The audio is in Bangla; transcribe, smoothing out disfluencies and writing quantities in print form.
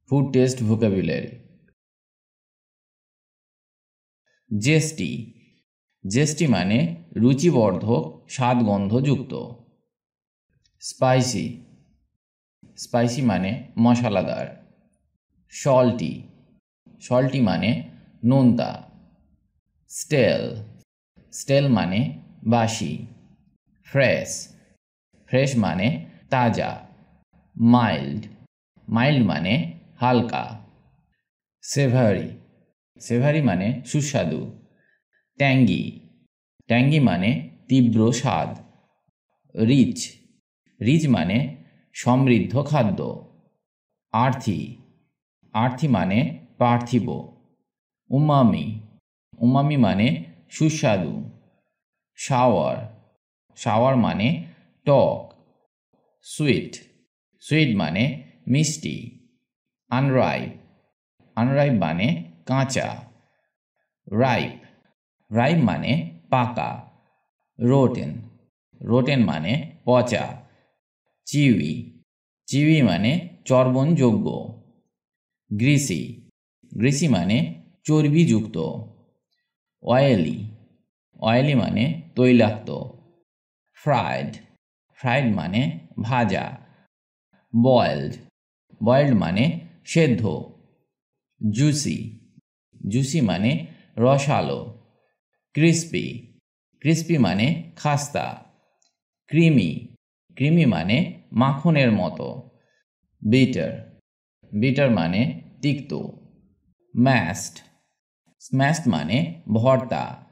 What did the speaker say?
Food taste vocabulary. Zesty, zesty মানে রুচিবর্ধক, স্বাদগন্ধযুক্ত। স্পাইসি, স্পাইসি মানে মশলাদার। সল্টি, সল্টি মানে নোনতা। স্টেল, স্টেল মানে বাসি। ফ্রেশ, ফ্রেশ মানে তাজা। মাইল্ড, মাইল্ড মানে হালকা। সেভারি, সেভারি মানে সুস্বাদু। ট্যাঙ্গি, ট্যাঙ্গি মানে তীব্র স্বাদ। রিচ, রিচ মানে সমৃদ্ধ খাদ্য। আর্থি, আর্থি মানে পার্থিব। উমামি, উমামি মানে সুস্বাদু। সাওয়ার, সাওয়ার মানে টক। সুইট, সুইট মানে মিষ্টি। আনরাইপ, আনরাইপ মানে কাঁচা। রাইপ, রাইপ মানে পাকা। রোটেন, রোটেন মানে পচা। চিউই, চিউই মানে চর্বণযোগ্য। গ্রিসি, গ্রিসি মানে চর্বিযুক্ত। অয়েলি, অয়েলি মানে তৈলাক্ত। ফ্রাইড, ফ্রাইড মানে ভাজা। বয়েলড, বয়েলড মানে সেদ্ধ। জুসি, জুসি মানে রসালো। ক্রিস্পি, ক্রিস্পি মানে খাস্তা। ক্রিমি, ক্রিমি মানে মাখনের মতো। বিটার, বিটার মানে তিক্ত। ম্যাশড, স্ম্যাশড মানে ভর্তা।